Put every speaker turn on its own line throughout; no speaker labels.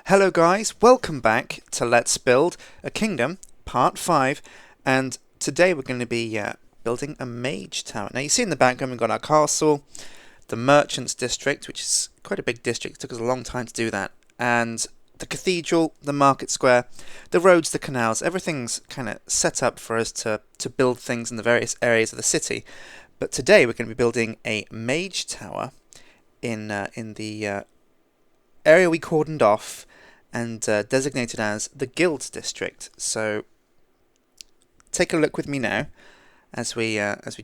Hello guys, welcome back to Let's Build a Kingdom, Part 5, and today we're going to be building a mage tower. Now you see in the background we've got our castle, the merchants district, which is quite a big district, it took us a long time to do that, and the cathedral, the market square, the roads, the canals, everything's kind of set up for us to build things in the various areas of the city. But today we're going to be building a mage tower in the area we cordoned off and designated as the Guild District. So take a look with me now as we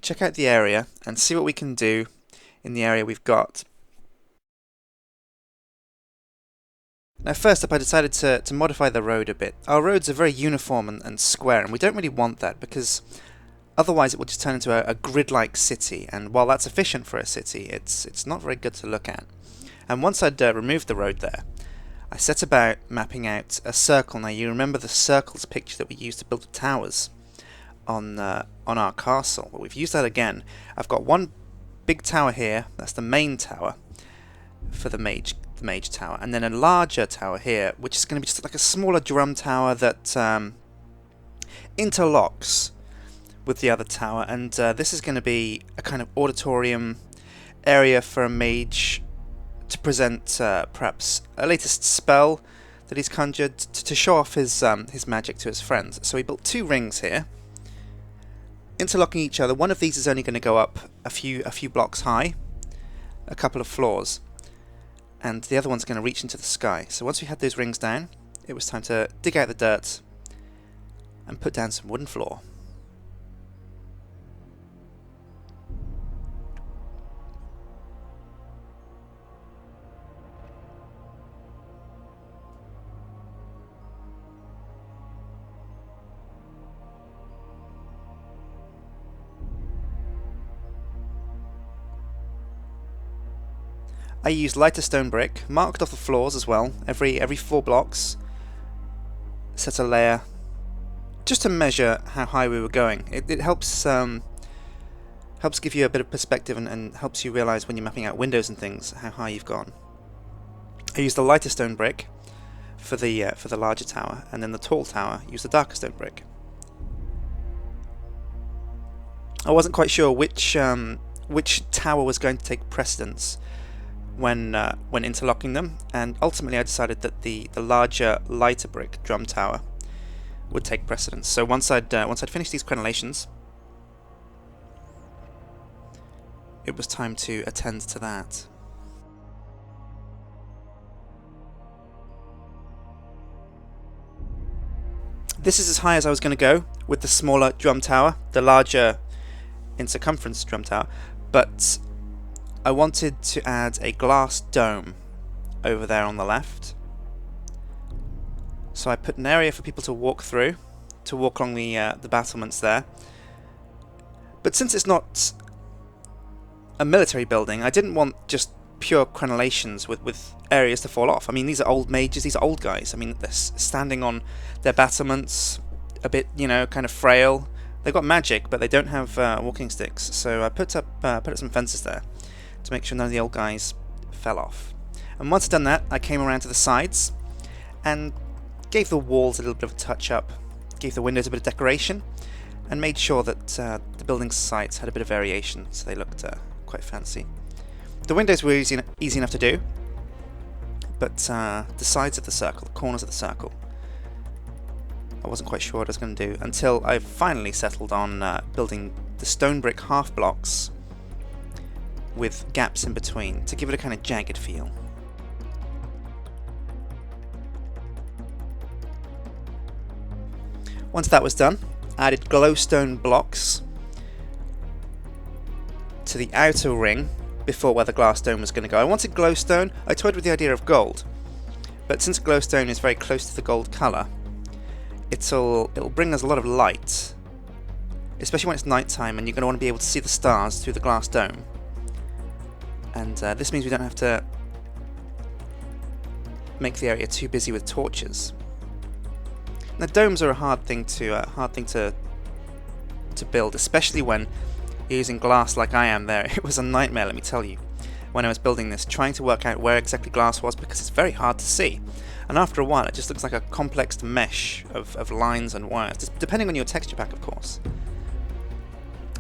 check out the area and see what we can do in the area we've got. Now first up I decided to modify the road a bit. Our roads are very uniform and square, and we don't really want that because otherwise it will just turn into a grid-like city, and while that's efficient for a city, it's not very good to look at. And once I'd removed the road there, I set about mapping out a circle. Now you remember the circles picture that we used to build the towers on our castle. Well, we've used that again. I've got one big tower here, that's the main tower for the mage tower, and then a larger tower here, which is going to be just like a smaller drum tower that interlocks with the other tower, and this is going to be a kind of auditorium area for a mage to present perhaps a latest spell that he's conjured to show off his magic to his friends. So we built two rings here, interlocking each other. One of these is only going to go up a few blocks high, a couple of floors, and the other one's going to reach into the sky. So once we had those rings down, it was time to dig out the dirt and put down some wooden floor. I used lighter stone brick, marked off the floors as well, every 4 blocks, set a layer, just to measure how high we were going. It helps give you a bit of perspective and helps you realise when you're mapping out windows and things how high you've gone. I used the lighter stone brick for the larger tower, and then the tall tower used the darker stone brick. I wasn't quite sure which tower was going to take precedence when interlocking them, and ultimately I decided that the larger, lighter brick drum tower would take precedence. So once I'd finished these crenellations, it was time to attend to that. This is as high as I was going to go with the smaller drum tower, the larger in circumference drum tower, but I wanted to add a glass dome over there on the left. So I put an area for people to walk through, to walk along the battlements there. But since it's not a military building, I didn't want just pure crenellations with areas to fall off. I mean, these are old mages, these are old guys. I mean, they're standing on their battlements, a bit, kind of frail. They've got magic, but they don't have walking sticks. So I put up some fences there to make sure none of the old guys fell off. And once I'd done that, I came around to the sides and gave the walls a little bit of a touch up, gave the windows a bit of decoration, and made sure that the building sides had a bit of variation, so they looked quite fancy. The windows were easy enough to do, but the sides of the circle, the corners of the circle, I wasn't quite sure what I was going to do until I finally settled on building the stone brick half blocks with gaps in between to give it a kind of jagged feel. Once that was done, I added glowstone blocks to the outer ring before where the glass dome was going to go. I wanted glowstone. I toyed with the idea of gold, but since glowstone is very close to the gold colour, it'll bring us a lot of light, especially when it's night time and you're going to want to be able to see the stars through the glass dome. And this means we don't have to make the area too busy with torches. Now, domes are a hard thing to build, especially when you're using glass like I am there. It was a nightmare, let me tell you, when I was building this, trying to work out where exactly glass was, because it's very hard to see. and after a while it just looks like a complex mesh of lines and wires, just depending on your texture pack, of course.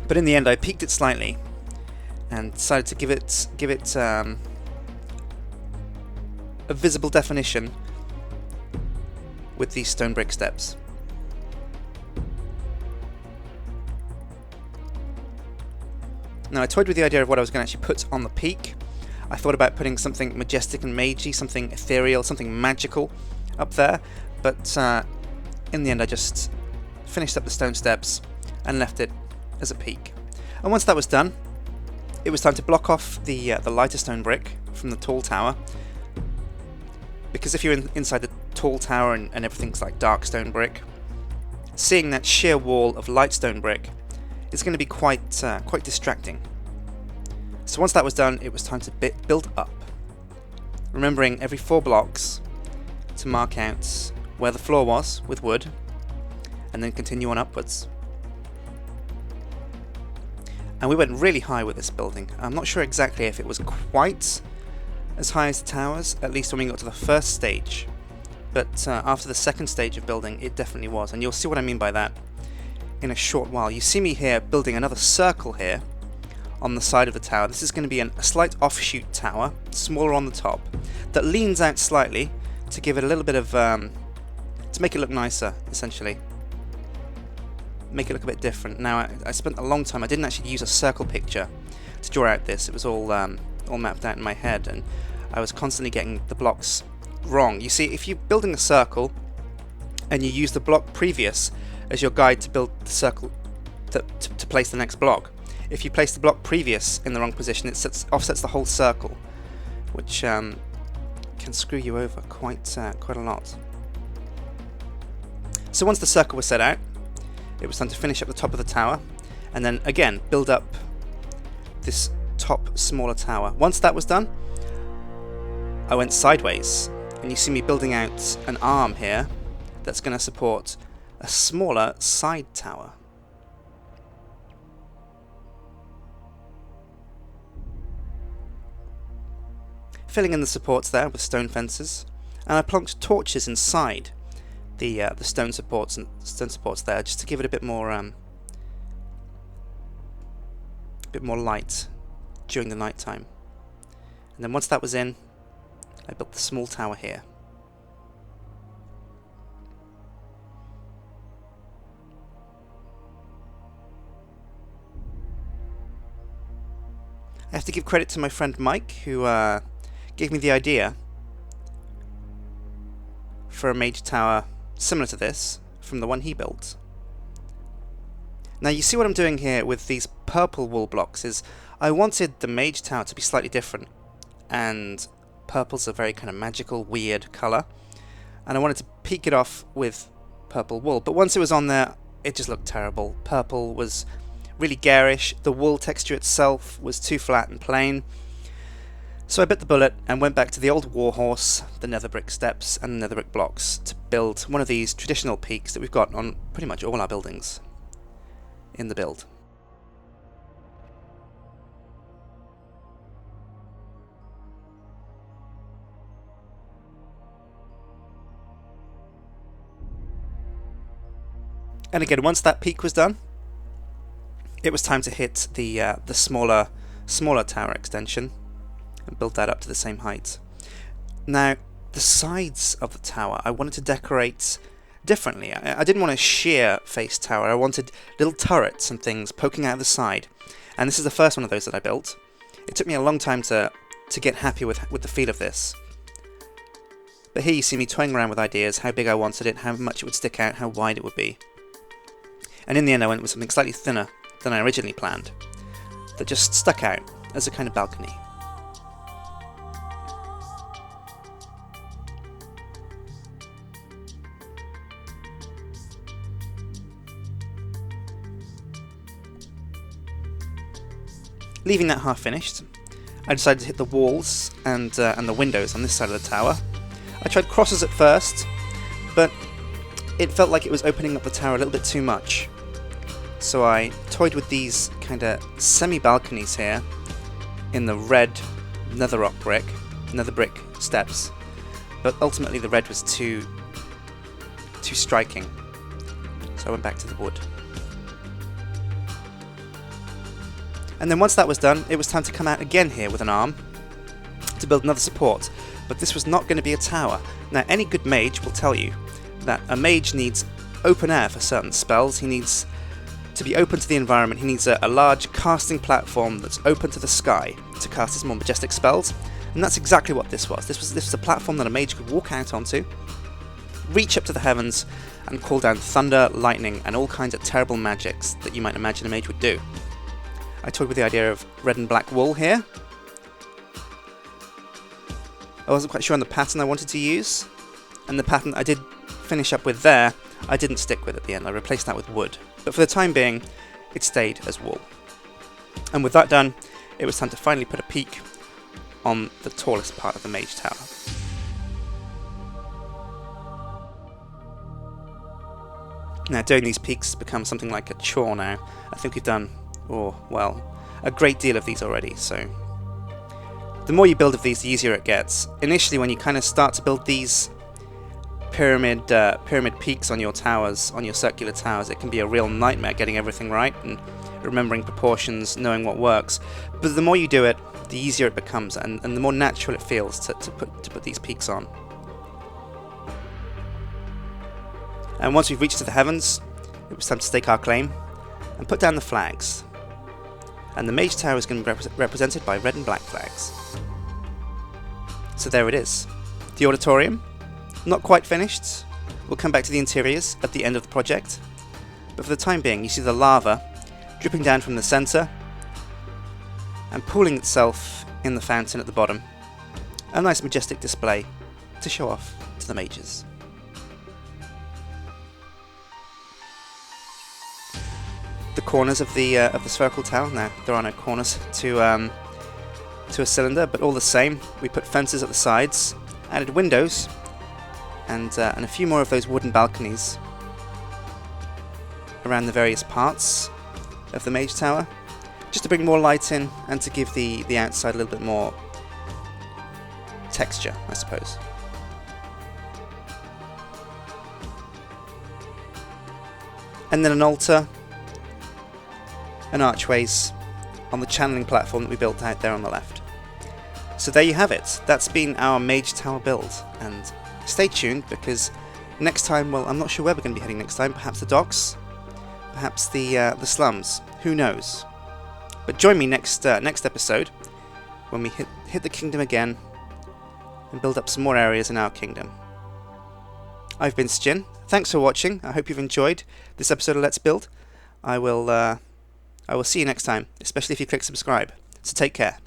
But in the end I peaked it slightly and decided to give it a visible definition with these stone brick steps. Now I toyed with the idea of what I was going to actually put on the peak. I thought about putting something majestic and magey, something ethereal, something magical up there, but in the end I just finished up the stone steps and left it as a peak. And once that was done, it was time to block off the lighter stone brick from the tall tower, because if you're inside the tall tower and everything's like dark stone brick, seeing that sheer wall of light stone brick is going to be quite distracting. So once that was done, it was time to build up, remembering every 4 blocks to mark out where the floor was with wood, and then continue on upwards. And we went really high with this building. I'm not sure exactly if it was quite as high as the towers, at least when we got to the first stage, but after the second stage of building it definitely was, and you'll see what I mean by that in a short while. You see me here building another circle here on the side of the tower. This is going to be a slight offshoot tower, smaller on the top, that leans out slightly to give it a little bit of, to make it look nicer, essentially. Make it look a bit different. Now, I spent a long time, I didn't actually use a circle picture to draw out this. It was all mapped out in my head, and I was constantly getting the blocks wrong. You see, if you're building a circle and you use the block previous as your guide to build the circle to place the next block, if you place the block previous in the wrong position, it offsets the whole circle, which can screw you over quite a lot. So once the circle was set out, it was time to finish up the top of the tower, and then again build up this top smaller tower. Once that was done, I went sideways, and you see me building out an arm here that's going to support a smaller side tower. Filling in the supports there with stone fences, and I plonked torches inside the stone supports there, just to give it a bit more light during the night time. And then once that was in, I built the small tower here. I have to give credit to my friend Mike, who gave me the idea for a mage tower similar to this from the one he built. Now you see what I'm doing here with these purple wool blocks is I wanted the mage tower to be slightly different, and purple's a very kind of magical, weird colour, and I wanted to peak it off with purple wool, but once it was on there it just looked terrible. Purple was really garish, the wool texture itself was too flat and plain. So I bit the bullet and went back to the old warhorse, the nether brick steps and the nether brick blocks to build one of these traditional peaks that we've got on pretty much all our buildings in the build. And again, once that peak was done, it was time to hit the smaller tower extension and build that up to the same height. Now, the sides of the tower I wanted to decorate differently. I didn't want a sheer face tower. I wanted little turrets and things poking out of the side, and this is the first one of those that I built. It took me a long time to get happy with the feel of this. But here you see me toying around with ideas, how big I wanted it, how much it would stick out, how wide it would be. And in the end I went with something slightly thinner than I originally planned, that just stuck out as a kind of balcony. Leaving that half finished, I decided to hit the walls and the windows on this side of the tower. I tried crosses at first, but it felt like it was opening up the tower a little bit too much. So I toyed with these kind of semi-balconies here in the red nether brick steps, but ultimately the red was too striking, so I went back to the wood. And then once that was done, it was time to come out again here with an arm to build another support, but this was not going to be a tower. Now, any good mage will tell you that a mage needs open air for certain spells. He needs to be open to the environment. He needs a large casting platform that's open to the sky to cast his more majestic spells, and that's exactly what this was. This was a platform that a mage could walk out onto, reach up to the heavens, and call down thunder, lightning, and all kinds of terrible magics that you might imagine a mage would do. I toyed with the idea of red and black wool here. I wasn't quite sure on the pattern I wanted to use, and the pattern I did finish up with there, I didn't stick with at the end. I replaced that with wood, but for the time being, it stayed as wool. And with that done, it was time to finally put a peak on the tallest part of the Mage Tower. Now, doing these peaks has become something like a chore now. I think we've done, a great deal of these already, so the more you build of these, the easier it gets. Initially, when you kind of start to build these pyramid peaks on your towers, on your circular towers, it can be a real nightmare getting everything right and remembering proportions, knowing what works. But the more you do it, the easier it becomes, and the more natural it feels to put these peaks on. And once we've reached to the heavens, it was time to stake our claim and put down the flags. And the Mage Tower is going to be represented by red and black flags. So there it is. The auditorium, not quite finished. We'll come back to the interiors at the end of the project. But for the time being, you see the lava dripping down from the centre and pooling itself in the fountain at the bottom. A nice majestic display to show off to the mages. The corners of the spherical tower. Now, there are no corners to a cylinder, but all the same, we put fences at the sides, added windows, and a few more of those wooden balconies around the various parts of the Mage Tower, just to bring more light in and to give the outside a little bit more texture, I suppose. And then an altar and archways on the channeling platform that we built out there on the left. So there you have it. That's been our Mage Tower build, and stay tuned because next time, well, I'm not sure where we're going to be heading next time. Perhaps the docks, perhaps the slums. Who knows? But join me next episode when we hit the kingdom again and build up some more areas in our kingdom. I've been Sjin. Thanks for watching. I hope you've enjoyed this episode of Let's Build. I will see you next time, especially if you click subscribe. So take care.